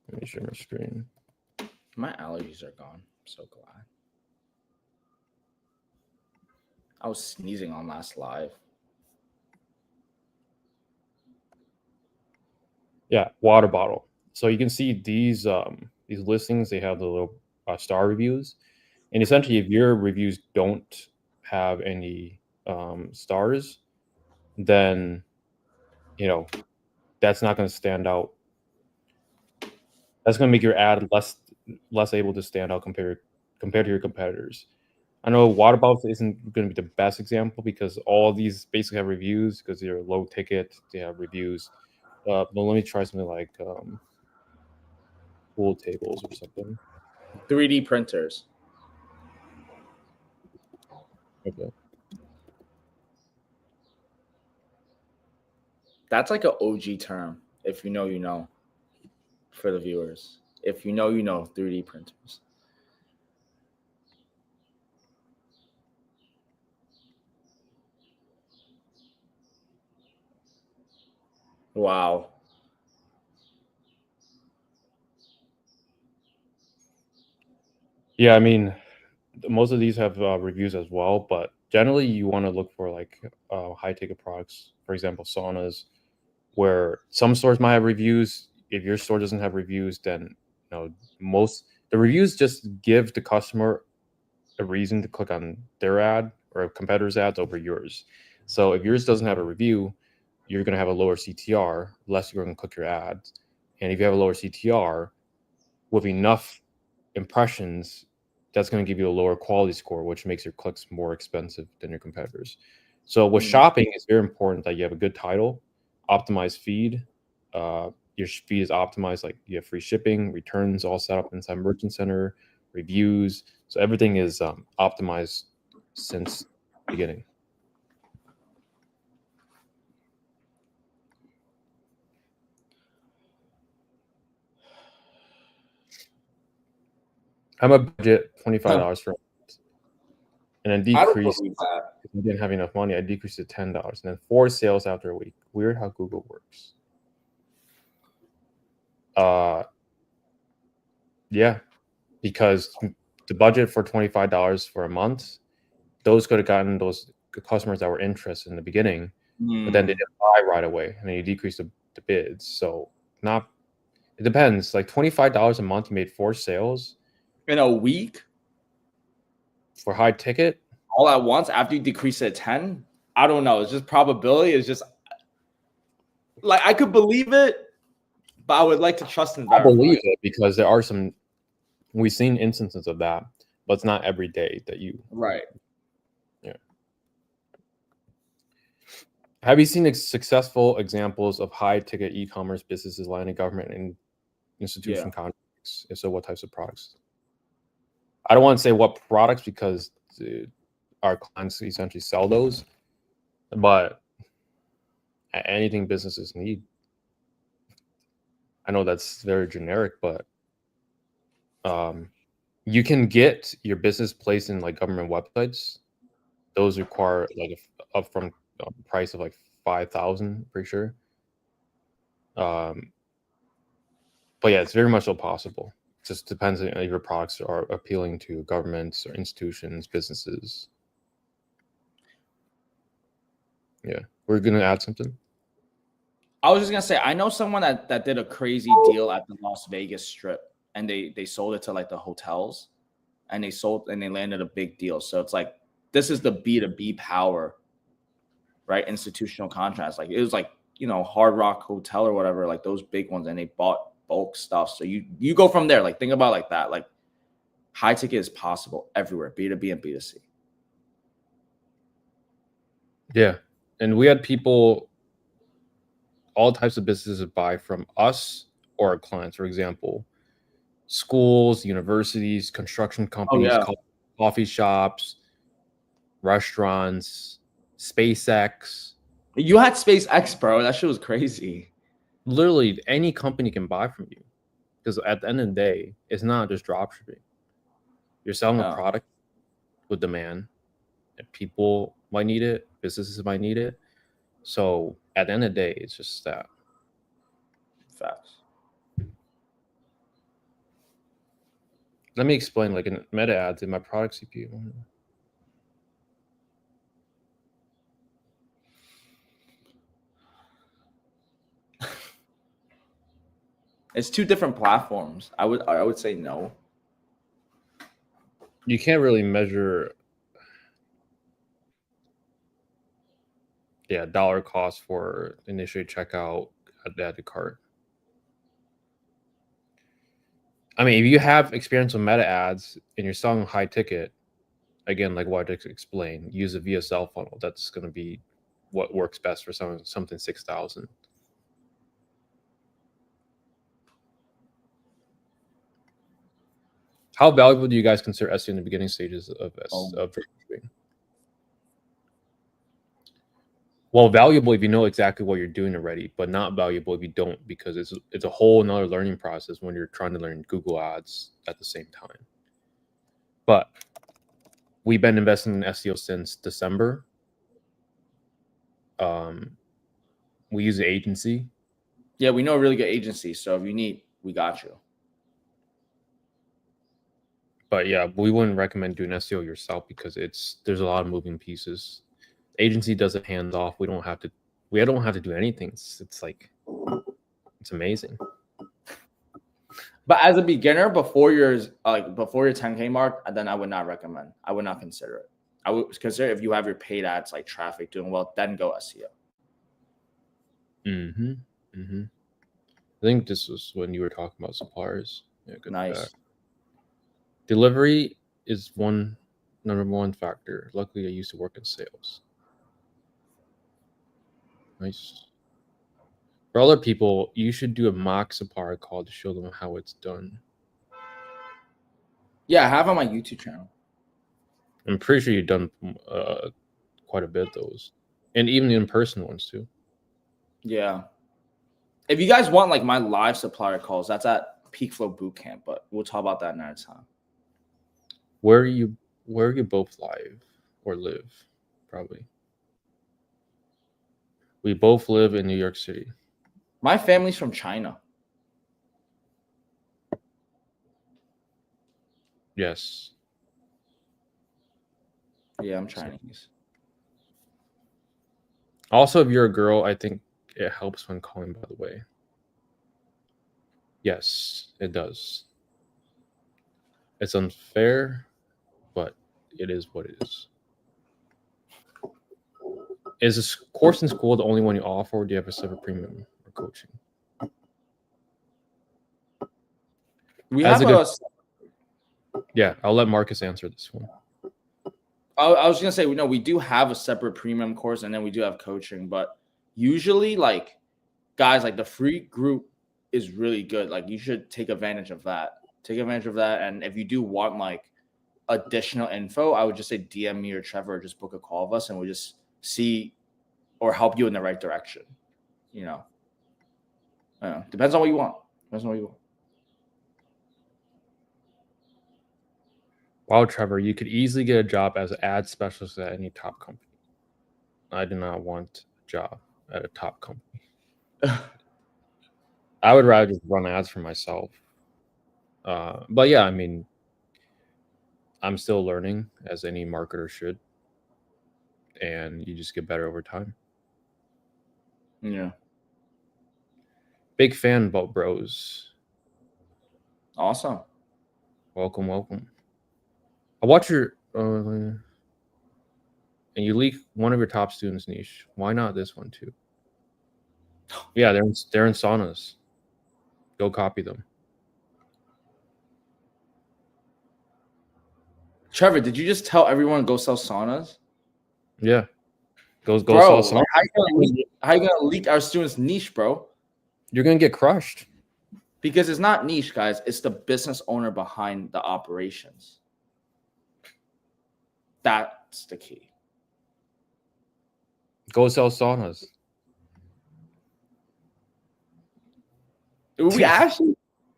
let me share my screen. My allergies are gone. I'm so glad. I was sneezing on last live. Yeah, water bottle. So you can see these listings. They have the little star reviews, and essentially, if your reviews don't have any stars, then that's not going to stand out. That's going to make your ad less able to stand out compared to your competitors. I know water bottles isn't going to be the best example because all of these basically have reviews because they're low ticket. They have reviews. But let me try something like pool tables or something. 3D printers. Okay. That's like an OG term. If you know, you know. For the viewers, if you know, you know. 3D printers. Wow. Yeah, I mean, most of these have reviews as well, but generally you want to look for like high ticket products, for example, saunas, where some stores might have reviews. If your store doesn't have reviews, then most the reviews just give the customer a reason to click on their ad or a competitor's ads over yours. So if yours doesn't have a review, you're going to have a lower CTR, less you're going to click your ads. And if you have a lower CTR with enough impressions, that's going to give you a lower quality score, which makes your clicks more expensive than your competitors. So with shopping, it's very important that you have a good title, optimized feed. Your feed is optimized, like you have free shipping, returns all set up inside Merchant Center, reviews. So everything is optimized since the beginning. I'm a budget $25 for, and then decrease. If I didn't have enough money, I decreased to $10, and then 4 sales after a week. Weird how Google works. Yeah, because the budget for $25 for a month, those could have gotten those customers that were interested in the beginning, but then they didn't buy right away, and then you decrease the bids. So it depends. Like $25 a month, you made 4 sales in a week for high ticket all at once after you decrease it to 10. I don't know. It's just probability. It's just like I could believe it, but I would like to trust and verify. I believe it because there are we've seen instances of that, but it's not every day that you right. Yeah. Have you seen successful examples of high ticket e-commerce businesses landing government and institution contracts? If so, what types of products? I don't want to say what products because our clients essentially sell those, but anything businesses need. I know that's very generic, but you can get your business placed in like government websites. Those require like a upfront price of like $5,000, pretty sure. But yeah, it's very much so possible. It just depends on if your products are appealing to governments or institutions, businesses. Yeah, we're gonna add something. I was just gonna say, I know someone that did a crazy deal at the Las Vegas Strip, and they sold it to like the hotels, and they landed a big deal. So it's like this is the B2B power, right? Institutional contracts. Like it was like Hard Rock Hotel or whatever, like those big ones, and they bought bulk stuff. So you go from there. Like think about it like that. Like high ticket is possible everywhere, B2B and B2C. Yeah. And we had people, all types of businesses buy from us or our clients. For example, schools, universities, construction companies, yeah. coffee shops, restaurants, SpaceX. You had SpaceX, bro. That shit was crazy. Literally any company can buy from you, because at the end of the day, it's not just dropshipping. You're selling a product with demand, and people might need it, businesses might need it. So at the end of the day, it's just that. Facts. Let me explain, like in meta ads in my product CPU. It's two different platforms. I would say no. You can't really measure dollar cost for initially checkout at the add to cart. I mean, if you have experience with meta ads and you're selling high ticket, again, like what I just explained, use a VSL funnel. That's going to be what works best for something 6,000. How valuable do you guys consider SEO in the beginning stages of dropshipping? Well, valuable if you know exactly what you're doing already, but not valuable if you don't, because it's a whole another learning process when you're trying to learn Google Ads at the same time. But we've been investing in SEO since December. We use an agency. Yeah, we know a really good agency. So if you need, we got you. But yeah, we wouldn't recommend doing SEO yourself because there's a lot of moving pieces. Agency does it hands off. We don't have to do anything. It's it's amazing. But as a beginner, before your 10K mark, then I would not recommend. I would not consider it. I would consider if you have your paid ads like traffic doing well, then go SEO. I think this was when you were talking about suppliers. Yeah, good. Nice. Delivery is number one factor. Luckily, I used to work in sales. Nice. For other people, you should do a mock supplier call to show them how it's done. Yeah, I have on my YouTube channel. I'm pretty sure you've done quite a bit of those, and even the in-person ones too. Yeah. If you guys want like my live supplier calls, that's at PeakFlow Bootcamp, but we'll talk about that another time. Where are you both live or live? Probably. We both live in New York City. My family's from China. Yes. Yeah, I'm Chinese. Also, if you're a girl, I think it helps when calling, by the way. Yes, it does. It's unfair, but it is what it is. Is this course in school the only one you offer, or do you have a separate premium or coaching? We have Yeah, I'll let Marcus answer this one. I was gonna say, we do have a separate premium course, and then we do have coaching. But usually, like guys, like the free group is really good. Like you should take advantage of that. And if you do want like additional info, I would just say DM me or Trevor, or just book a call of us, and we'll just see or help you in the right direction. Depends on what you want. Wow, Trevor, you could easily get a job as an ad specialist at any top company. I do not want a job at a top company. I would rather just run ads for myself. But yeah, I mean, I'm still learning, as any marketer should. And you just get better over time. Yeah. Big fan, bros. Awesome. Welcome. I watch your and you leak one of your top students' niche. Why not this one too? Yeah, they're in saunas. Go copy them. Trevor, did you just tell everyone go sell saunas? Yeah, go Bro, sell like, saunas. how you gonna leak our students' niche, bro? You're gonna get crushed. Because it's not niche, guys. It's the business owner behind the operations. That's the key. Go sell saunas. We actually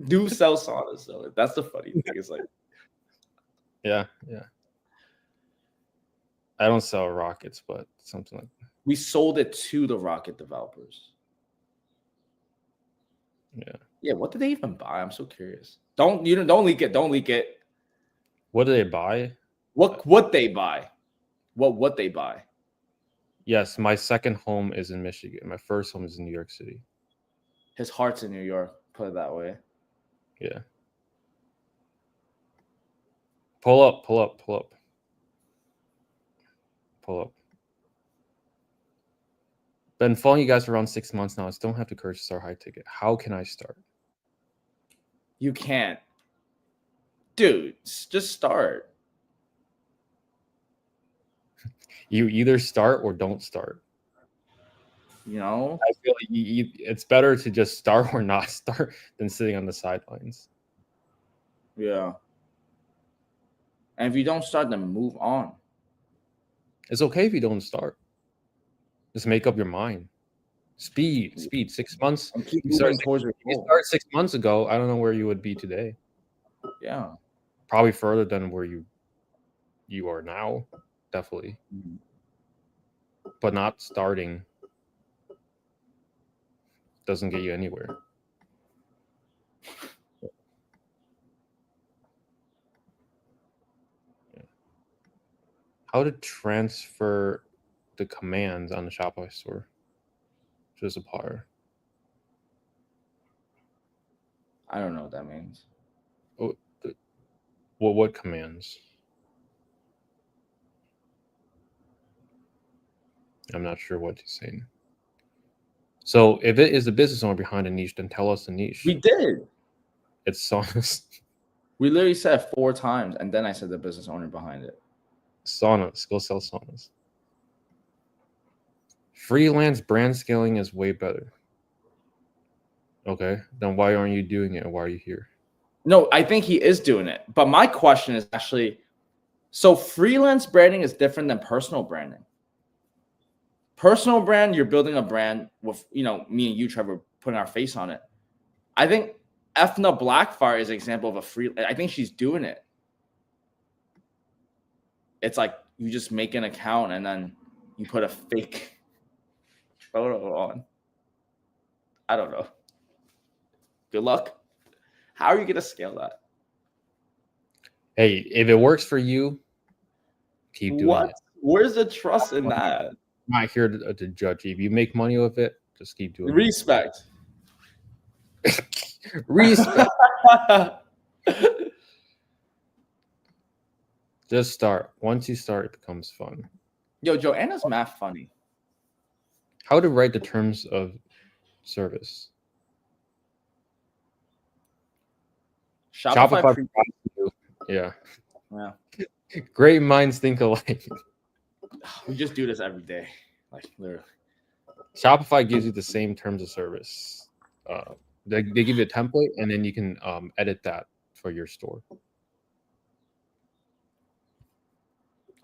do sell saunas, though. That's the funny thing. It's like, Yeah. I don't sell rockets, but something like that. we sold it to the rocket developers. Yeah. What did they even buy? I'm so curious. Don't leak it. Don't leak it. What do they buy? What they buy? What they buy? Yes, my second home is in Michigan. My first home is in New York City. His heart's in New York. Put it that way. Yeah. Pull up. Been following you guys for around 6 months now. I still don't have to purchase our high ticket. How can I start? You can't. Dude, just start. You either start or don't start. You know? I feel like it's better to just start or not start than sitting on the sidelines. Yeah. And if you don't start, then move on. It's okay if you don't start. Just make up your mind. Speed. 6 months. And keep You moving towards your you goal. started 6 months ago. I don't know where you would be today. Yeah. Probably further than where you are now. Definitely. Mm-hmm. But not starting doesn't get you anywhere. How to transfer the commands on the Shopify store to the supplier? I don't know what that means. Oh, what commands? I'm not sure what he's saying. So if it is the business owner behind a niche, then tell us the niche. We did. It's saunas. We literally said it 4 times, and then I said the business owner behind it. Saunas. Go sell saunas. Freelance brand scaling is way better. Okay, then why aren't you doing it? And why are you here? No, I think he is doing it. But my question is actually, so freelance branding is different than personal branding. Personal brand, you're building a brand with, me and you, Trevor, putting our face on it. I think Ethna Blackfire is an example of I think she's doing it. It's like you just make an account and then you put a fake photo on. I don't know. Good luck. How are you going to scale that? Hey, if it works for you, keep doing it. Where's the trust in that? I'm not here to judge you. If you make money with it, just keep doing Respect. it. Respect. Just start. Once you start, it becomes fun. Yo, Joanna's math funny. How to write the terms of service. Shopify. Yeah. Great minds think alike. We just do this every day, like literally. Shopify gives you the same terms of service. They give you a template, and then you can edit that for your store.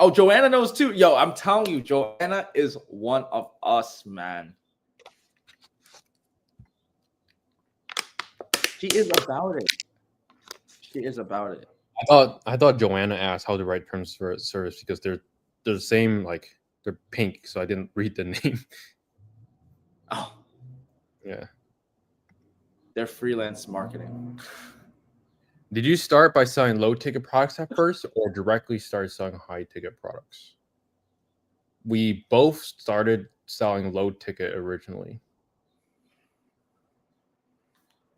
Oh, Joanna knows too. Yo, I'm telling you, Joanna is one of us, man. She is about it. She is about it. I thought Joanna asked how to write terms for service because they're the same, like they're pink, so I didn't read the name. Oh, yeah. They're freelance marketing. Did you start by selling low ticket products at first, or directly start selling high ticket products? We both started selling low ticket originally.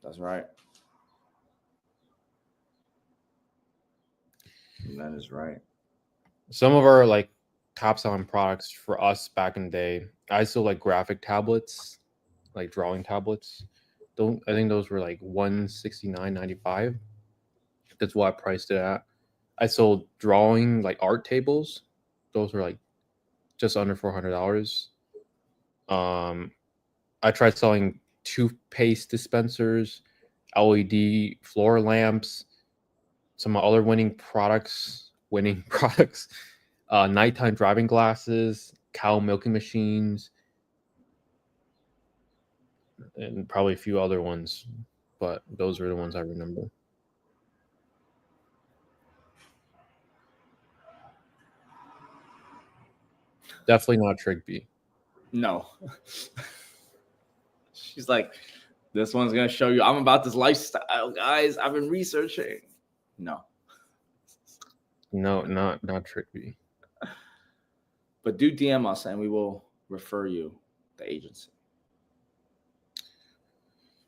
That's right. That is right. Some of our top selling products for us back in the day, I sold graphic tablets, like drawing tablets. I think those were like $169.95. That's what I priced it at. I sold drawing like art tables. Those were like just under $400. I tried selling toothpaste dispensers, LED floor lamps, some other winning products, nighttime driving glasses, cow milking machines, and probably a few other ones, but those are the ones I remember. Definitely not Trick B. No. She's like, this one's gonna show you I'm about this lifestyle, guys. I've been researching. No. No, not Trick B. But do DM us and we will refer you the agency.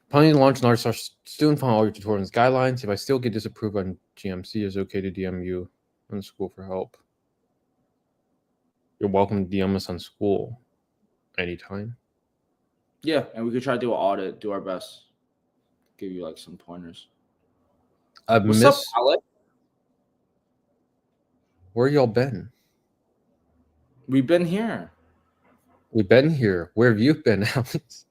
Planning to launch an RSR student file all your tutorials guidelines. If I still get disapproved on GMC, it's okay to DM you on school for help. You're welcome to DM us on school anytime. Yeah, and we could try to do an audit, do our best. Give you like some pointers. What's up, Alex? Where y'all been? We've been here. We've been here. Where have you been, Alex?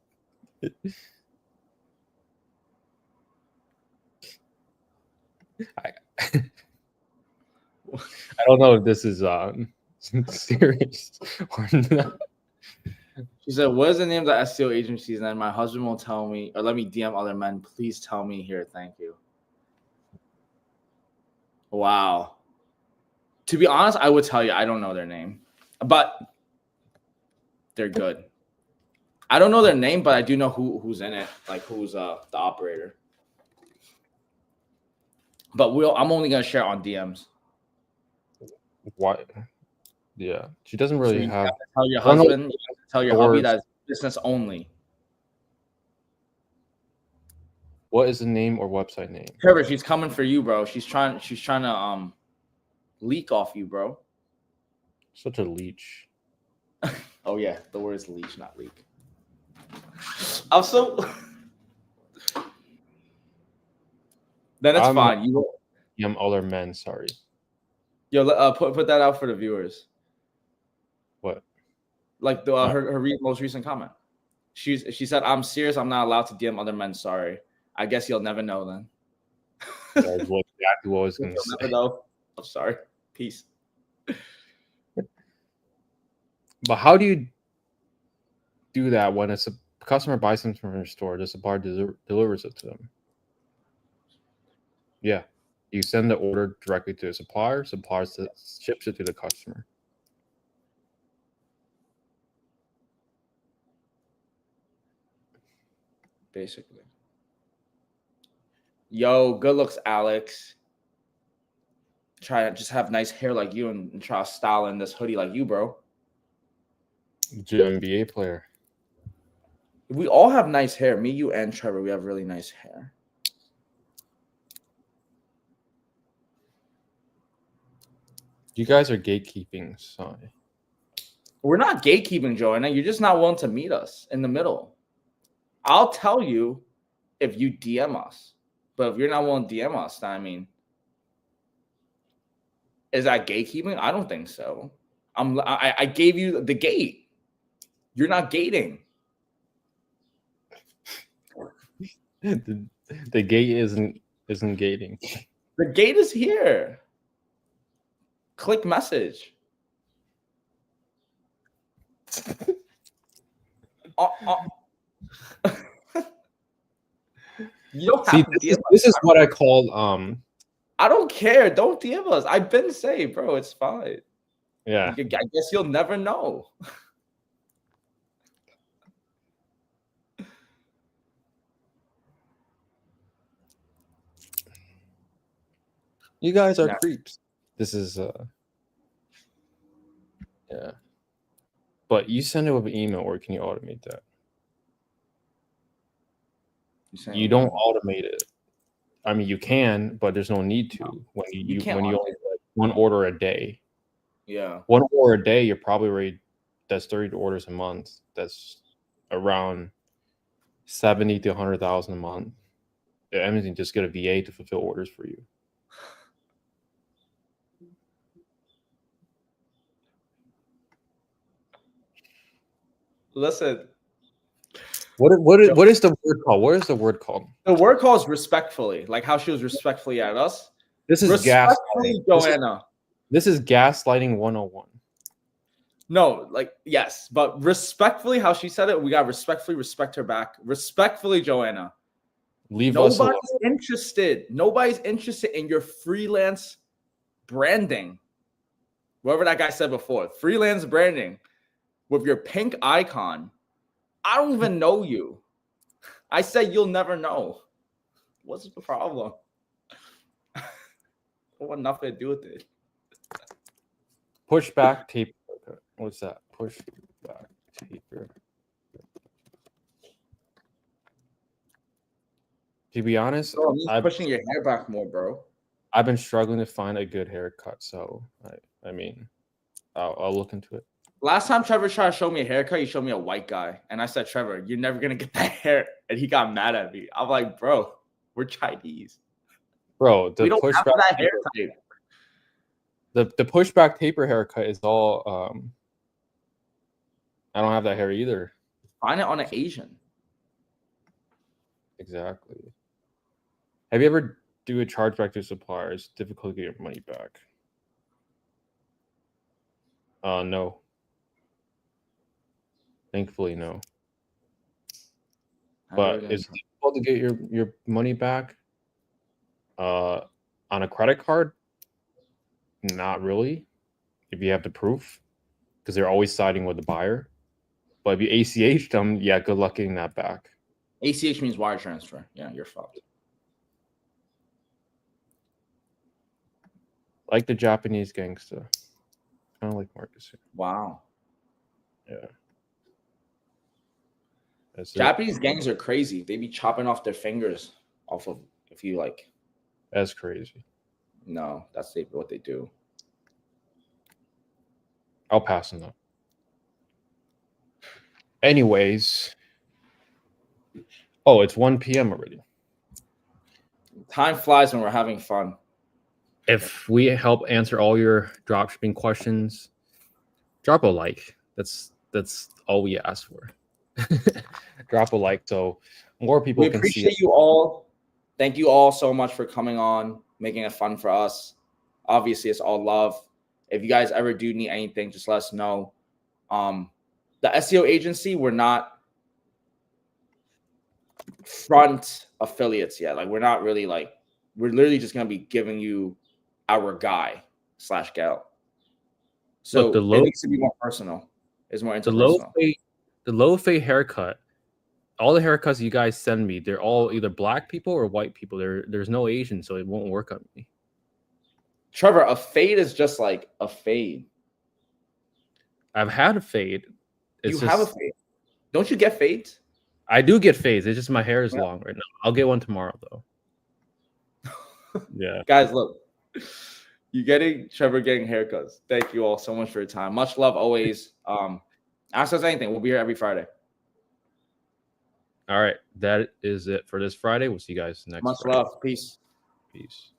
I don't know if this is serious or not. She said, what is the name of the SEO agencies? And then my husband will tell me, or let me DM other men. Please tell me here. Thank you. Wow. To be honest, I would tell you I don't know their name, but they're good. I don't know their name, but I do know who's in it, like who's the operator. But I'm only gonna share on DMs. What? Yeah, she doesn't really have. Tell your husband, tell your hubby that it's business only. What is the name or website name? Trevor, she's coming for you, bro. She's trying to leak off you, bro. Such a leech. Oh yeah, the word is leech, not leak. I'm so. Then it's fine. I'm other men. Sorry. Yo, put that out for the viewers. What? Like her most recent comment. She said, "I'm serious. I'm not allowed to DM other men. Sorry. I guess you'll never know then." That's exactly what I was going to say. Never know. I'm sorry. Peace. But how do you do that when a customer buys something from your store? The supplier delivers it to them. Yeah, you send the order directly to the supplier. Supplier ships it to the customer. Basically. Yo, good looks, Alex. Try to just have nice hair like you and try to style in this hoodie like you, bro. NBA player. We all have nice hair. Me, you, and Trevor, we have really nice hair. You guys are gatekeeping, sorry. We're not gatekeeping, Joanna. You're just not willing to meet us in the middle. I'll tell you if you DM us. But if you're not willing to DM us, then I mean, is that gatekeeping? I don't think so. I gave you the gate. You're not gating. The gate isn't gating. The gate is here. Click message. You don't have to DM this is what I call I don't care. Don't DM us. I've been saying, bro, it's fine. Yeah. I guess you'll never know. You guys are creeps. This is yeah. But you send it with an email, or can you automate that? You don't automate it. I mean, you can, but there's no need to when you only get one order a day. Yeah. One order a day, you're probably that's 30 orders a month. That's around 70 to 100,000 a month. If anything, just get a VA to fulfill orders for you. Listen. What is the word called? What is the word called? The word calls respectfully, like how she was respectfully at us. This is respectfully, gaslighting. Joanna. This is gaslighting 101. No, like, yes, but respectfully, how she said it, we got respectfully respect her back. Respectfully, Joanna. Leave us alone. Nobody's interested in your freelance branding. Whatever that guy said before, freelance branding with your pink icon. I don't even know you. I said you'll never know. What's the problem? I want nothing to do with it. Pushback taper. What's that? Pushback taper. To be honest, bro, I'm pushing your hair back more, bro. I've been struggling to find a good haircut, so I mean, I'll look into it. Last time Trevor tried to show me a haircut, he showed me a white guy, and I said, "Trevor, you're never gonna get that hair," and he got mad at me. I'm like, "Bro, we're Chinese, bro. We don't have that hair type." The pushback taper haircut is all. I don't have that hair either. Find it on an Asian. Exactly. Have you ever do a chargeback to suppliers? Difficult to get your money back. No. Thankfully, no. But it's difficult to get your money back. On a credit card, not really. If you have the proof, because they're always siding with the buyer. But if you ACH them, yeah, good luck getting that back. ACH means wire transfer. Yeah, you're fucked. Like the Japanese gangster. Kind of like Marcus here. Wow. Yeah. That's Japanese gangs are crazy. They be chopping off their fingers off of if you like. That's crazy. No, that's what they do. I'll pass on that. Anyways. Oh, it's 1 p.m. already. Time flies when we're having fun. If we help answer all your dropshipping questions, drop a like. That's all we ask for. Drop a like so more people can see. We appreciate you all. Thank you all so much for coming on, making it fun for us. Obviously, it's all love. If you guys ever do need anything, just let us know. The SEO agency, we're not front affiliates yet. Like, we're not really like, we're literally just going to be giving you our guy / gal. So look, it needs to be more personal. It's more interpersonal. The low fade haircut, all the haircuts you guys send me, they're all either black people or white people. There's no Asian, so it won't work on me. Trevor, a fade is just like a fade. I've had a fade. You have a fade. Don't you get fades? I do get fades. It's just my hair is long right now. I'll get one tomorrow, though. Yeah. Guys, look. Trevor getting haircuts. Thank you all so much for your time. Much love always. Ask us anything. We'll be here every Friday. All right. That is it for this Friday. We'll see you guys next Friday. Much love. Peace. Peace.